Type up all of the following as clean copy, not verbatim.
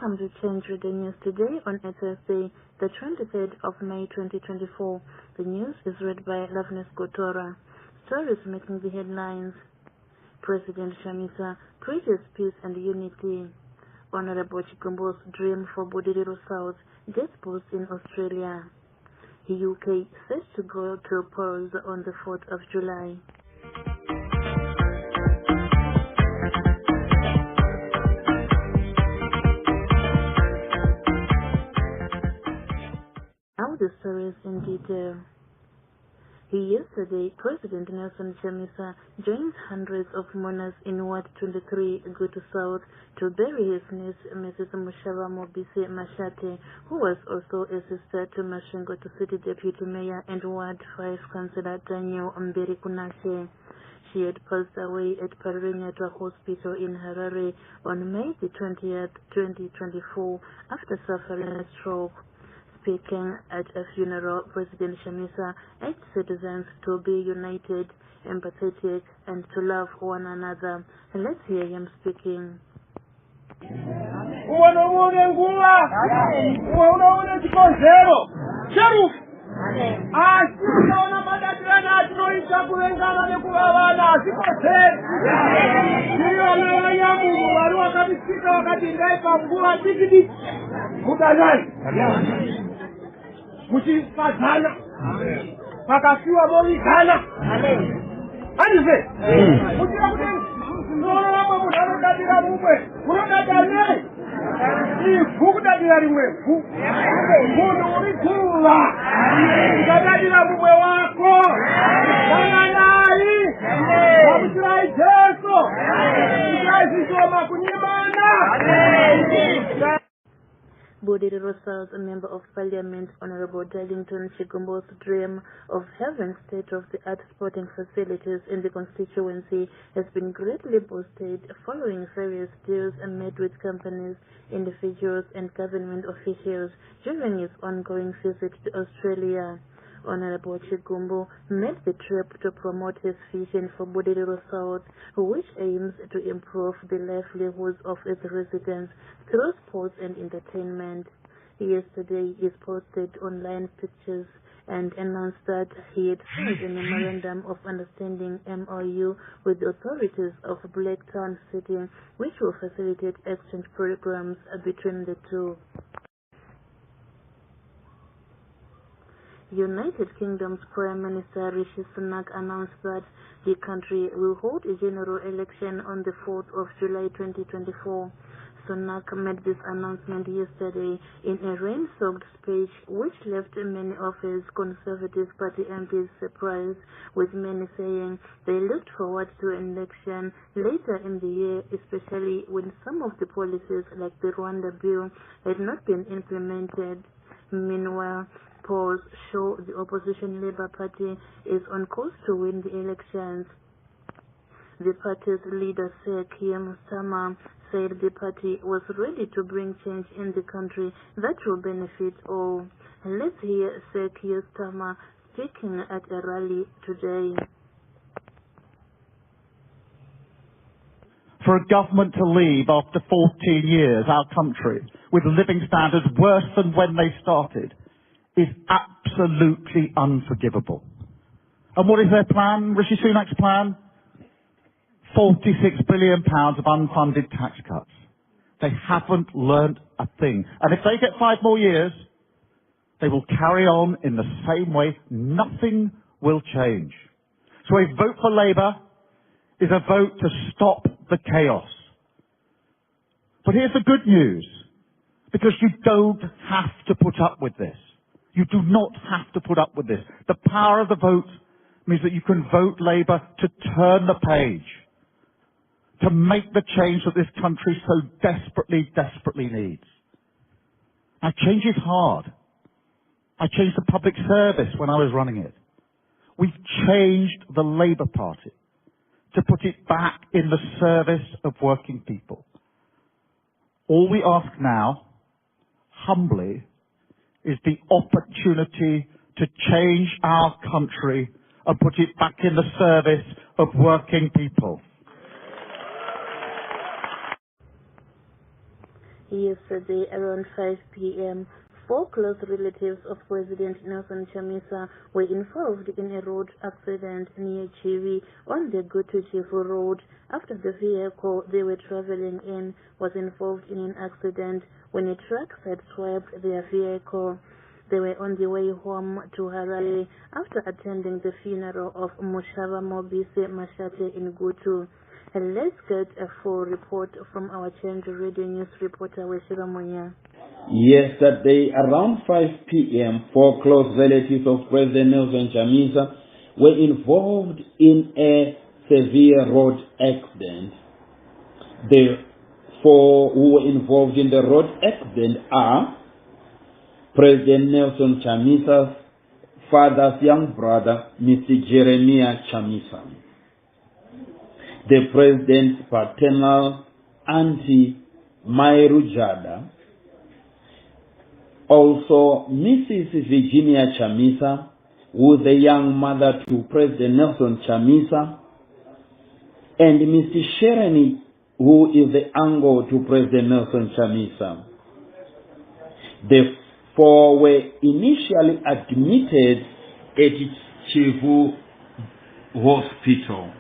Welcome to Change Reader News today on Thursday, the 23rd of May 2024. The news is read by Loveness Gotora. Stories making the headlines. President Chamisa preaches peace and unity. Honorable Chigumbo's dream for Budiriro South gets boost in Australia. UK set to go to polls on the 4th of July. Now the stories in detail. Yesterday, President Nelson Chamisa joined hundreds of mourners in Ward 23, Gutu South, to bury his niece, Mrs. Mushava Mobisi Mashate, who was also a sister to Mashingo City Deputy Mayor and Ward 5 Councillor Daniel Mbiri Kunashe. She had passed away at Parinyatwa Hospital in Harare on May the 20th, 2024, after suffering a stroke. Speaking at a funeral, President Chamisa urged citizens to be united, empathetic, and to love one another. Let's hear him speaking. Muchipatana pakasiwa molikana anize muchira kuti noloma munharodadira mumwe munodadanei ivu kudadira rimwevu munhu uri kuva ukadadira mumwe wako danganai amuchirai jesu muchirai zvishoma kunyimana. Budiriro South, a Member of Parliament, Honorable Darlington Chigumbo's dream of having state-of-the-art sporting facilities in the constituency has been greatly boosted following various deals made with companies, individuals and government officials during his ongoing visit to Australia. Honorable Chigumbo made the trip to promote his vision for Budiriro South, which aims to improve the livelihoods of its residents through sports and entertainment. Yesterday, he posted online pictures and announced that he had signed a Memorandum of Understanding MOU with the authorities of Blacktown City, which will facilitate exchange programs between the two. United Kingdom's Prime Minister Rishi Sunak announced that the country will hold a general election on the 4th of July 2024. Sunak made this announcement yesterday in a rain-soaked speech which left many of his Conservative Party MPs surprised, with many saying they looked forward to an election later in the year, especially when some of the policies like the Rwanda bill had not been implemented. Meanwhile, polls show the opposition Labour Party is on course to win the elections. The party's leader, Sir Keir Starmer, said the party was ready to bring change in the country that will benefit all. Let's hear Sir Keir Starmer speaking at a rally today. For a government to leave after 14 years our country with living standards worse than when they started is absolutely unforgivable. And what is their plan, Rishi Sunak's plan? £46 billion of unfunded tax cuts. They haven't learnt a thing. And if they get 5 more years, they will carry on in the same way. Nothing will change. So a vote for Labour is a vote to stop the chaos. But here's the good news, because you don't have to put up with this. You do not have to put up with this. The power of the vote means that you can vote Labour to turn the page, to make the change that this country so desperately, desperately needs. Now, change is hard. I changed the public service when I was running it. We've changed the Labour Party to put it back in the service of working people. All we ask now, humbly, is the opportunity to change our country and put it back in the service of working people. Yesterday, around 5 p.m., 4 close relatives of President Nelson Chamisa were involved in a road accident near Chivi on the Gutu-Chifu Road after the vehicle they were traveling in was involved in an accident when a truck sideswiped their vehicle. They were on the way home to Harare after attending the funeral of Mushava Mobise Mashate in Gutu. And let's get a full report from our Channel Radio News reporter, Weshira Monya. Yesterday, around 5 p.m., 4 close relatives of President Nelson Chamisa were involved in a severe road accident. The 4 who were involved in the road accident are President Nelson Chamisa's father's young brother, Mr. Jeremiah Chamisa, the President's paternal auntie, Mairu Jada, also Mrs. Virginia Chamisa, who is the young mother to President Nelson Chamisa, and Mr. Shereni, who is the uncle to President Nelson Chamisa. The 4 were initially admitted at Chivu Hospital.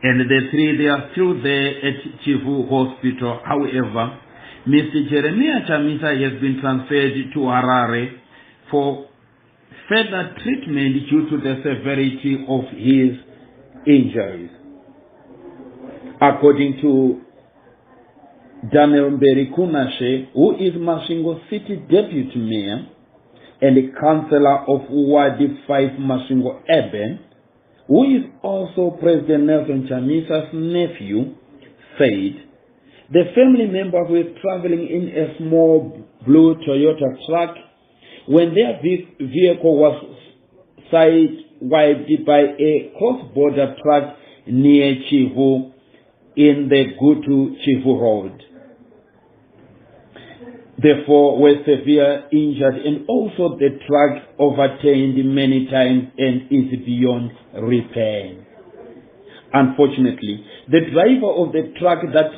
And the 3, they are still there at Chivu Hospital. However, Mr. Jeremiah Chamisa has been transferred to Harare for further treatment due to the severity of his injuries. According to Daniel Mberi Kunashe, who is Masvingo City Deputy Mayor and the Councillor of Wadi 5 Masvingo Urban, who is also President Nelson Chamisa's nephew, said the family members were traveling in a small blue Toyota truck when their vehicle was sidewiped by a cross-border truck near Chivu in the Gutu-Chivu Road. The 4 were severely injured, and also the truck overturned many times and is beyond repair. Unfortunately, the driver of the truck that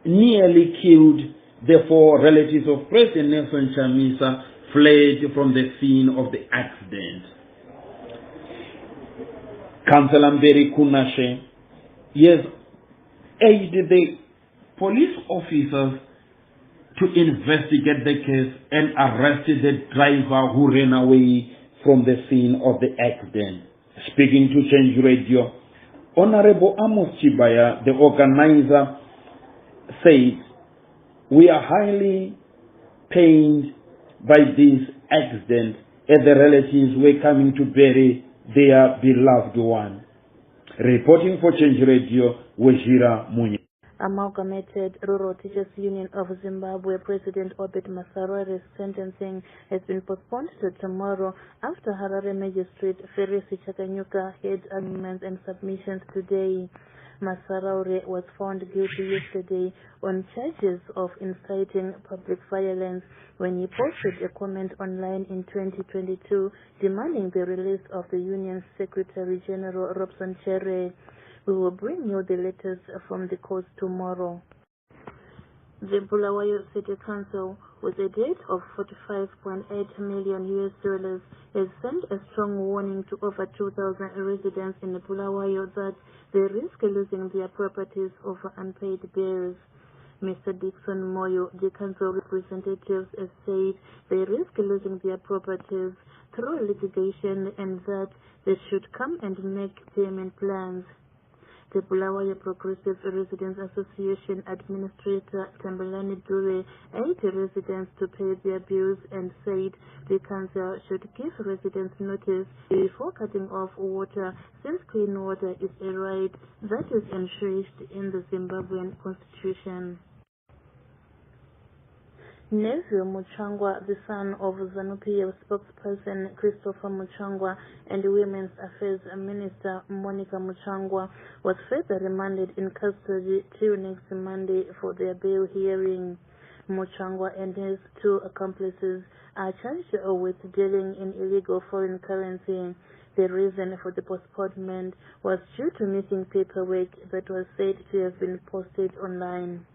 nearly killed the 4 relatives of President Nelson Chamisa fled from the scene of the accident. Councillor Mberi Kunashe has urged the police officers to investigate the case and arrest the driver who ran away from the scene of the accident. Speaking to Change Radio, Honorable Amos Chibaya, the organizer, said, "We are highly pained by this accident as the relatives were coming to bury their beloved one." Reporting for Change Radio, Weshira Munya. Amalgamated Rural Teachers Union of Zimbabwe President Obed Masarore's sentencing has been postponed to tomorrow after Harare Magistrate Ferisi Chakanyuka had arguments and submissions today. Masarore was found guilty yesterday on charges of inciting public violence when he posted a comment online in 2022 demanding the release of the union's Secretary General Robson Chere. We will bring you the latest from the court tomorrow. The Bulawayo City Council, with a debt of $45.8 million, has sent a strong warning to over 2,000 residents in Bulawayo that they risk losing their properties over unpaid bills. Mr. Dixon Moyo, the council representatives, has said they risk losing their properties through litigation and that they should come and make payment plans. The Bulawayo Progressive Residents Association Administrator Tambulani Dure urged residents to pay their bills and said the council should give residents notice before cutting off water, since clean water is a right that is enshrined in the Zimbabwean Constitution. Neville Muchangwa, the son of ZANU-PF spokesperson Christopher Muchangwa and Women's Affairs Minister Monica Muchangwa, was further remanded in custody till next Monday for their bail hearing. Muchangwa and his 2 accomplices are charged with dealing in illegal foreign currency. The reason for the postponement was due to missing paperwork that was said to have been posted online.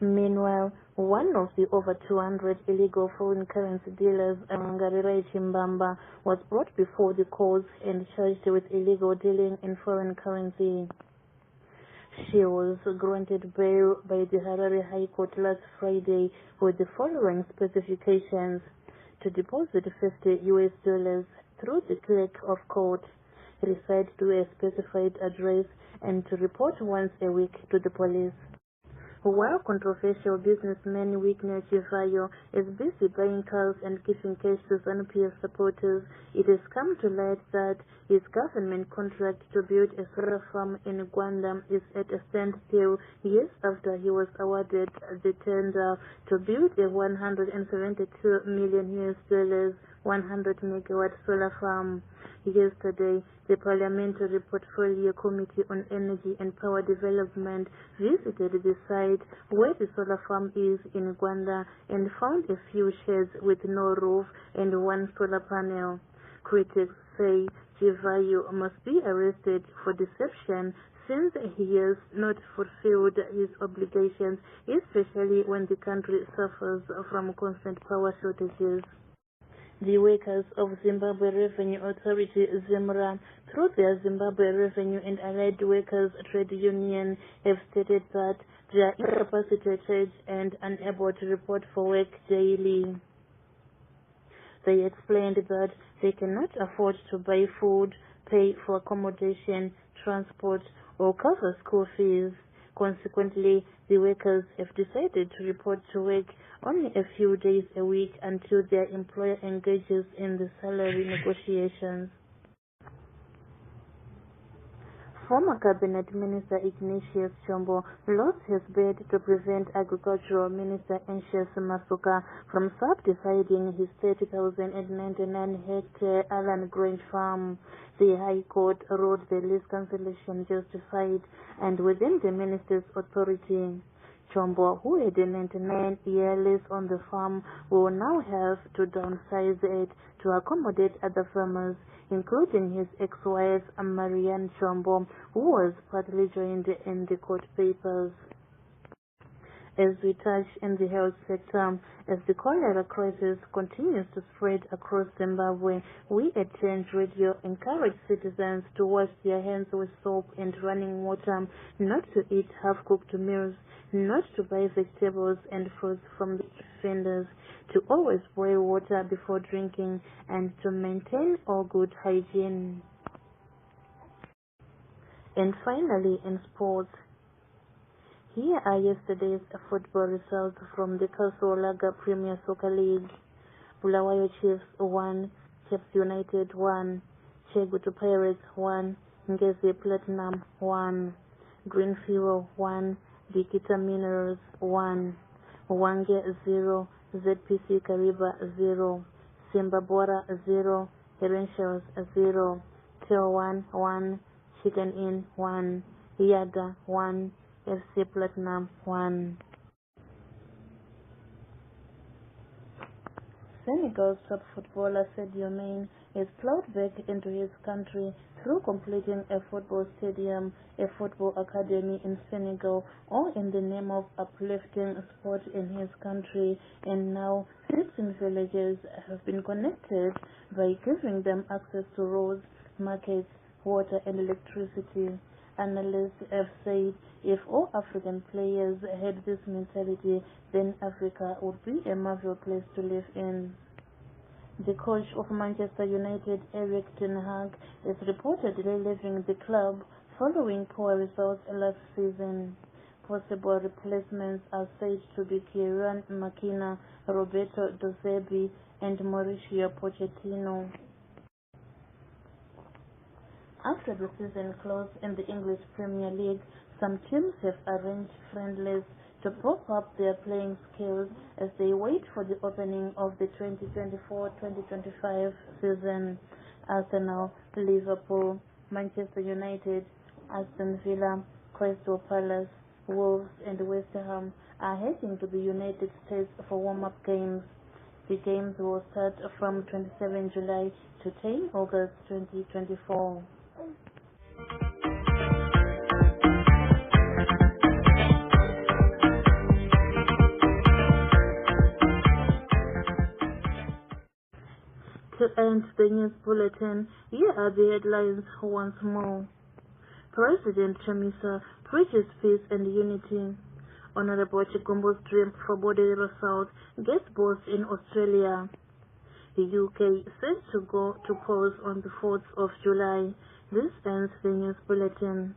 Meanwhile, one of the over 200 illegal foreign currency dealers, Angarirai Chimbamba, was brought before the courts and charged with illegal dealing in foreign currency. She was granted bail by the Harare High Court last Friday with the following specifications: to deposit $50 through the clerk of court, reside to a specified address, and to report once a week to the police. While controversial businessman Wigner Chivayo is busy buying cars and giving cash to ZANU-PF supporters, it has come to light that his government contract to build a solar farm in Uganda is at a standstill years after he was awarded the tender to build a $172 million 100 megawatt solar farm. Yesterday, the Parliamentary Portfolio Committee on Energy and Power Development visited the site where the solar farm is in Uganda and found a few sheds with no roof and one solar panel. Critics say Chivayo must be arrested for deception since he has not fulfilled his obligations, especially when the country suffers from constant power shortages. The workers of Zimbabwe Revenue Authority, ZIMRA, through their Zimbabwe Revenue and Allied Workers Trade Union, have stated that they are incapacitated and unable to report for work daily. They explained that they cannot afford to buy food, pay for accommodation, transport, or cover school fees. Consequently, the workers have decided to report to work only a few days a week until their employer engages in the salary negotiations. Former Cabinet Minister Ignatius Chombo lost his bid to prevent Agricultural Minister Anxious Masuka from subdividing his 30,099-hectare Allan Grange farm. The High Court ruled the lease cancellation justified and within the minister's authority. Chombo, who had a 99-year lease on the farm, will now have to downsize it to accommodate other farmers, including his ex-wife Marianne Chombo, who was partly joined in the court papers. As we touch in the health sector, as the cholera crisis continues to spread across Zimbabwe, we at Change Radio encourage citizens to wash their hands with soap and running water, not to eat half-cooked meals, not to buy vegetables and fruits from the vendors, to always boil water before drinking, and to maintain all good hygiene. And finally, in sports, here are yesterday's football results from the Kasolaga Premier Soccer League. Bulawayo Chiefs 1, Chiefs United 1, Chegutu Pirates 1, Ngezi Platinum 1, Green Fuel 1, Dikita Minerals 1, Wange 0, ZPC Kariba 0, Simba Bora 0, Herentials 0, Teo 1, Chicken Inn 1, Yada 1, FC Platinum 1. Senegal's top footballer Sadio Mane is plowed back into his country through completing a football stadium, a football academy in Senegal, all in the name of uplifting sport in his country, and now 15 villages have been connected by giving them access to roads, markets, water and electricity. Analysts have said if all African players had this mentality, then Africa would be a marvelous place to live in. The coach of Manchester United, Erik ten Hag, is reportedly leaving the club following poor results last season. Possible replacements are said to be Kieran Makina, Roberto De Zerbi, and Mauricio Pochettino. After the season closed in the English Premier League, some teams have arranged friendlies to prop up their playing skills as they wait for the opening of the 2024-2025 season. Arsenal, Liverpool, Manchester United, Aston Villa, Crystal Palace, Wolves and West Ham are heading to the United States for warm-up games. The games will start from 27 July to 10 August 2024. To end the news bulletin, here are the headlines once more. President Chamisa preaches peace and unity. Honorable Chikumbo's dream for Bodero South gets boost in Australia. The UK set to go to polls on the 4th of July. This ends the news bulletin.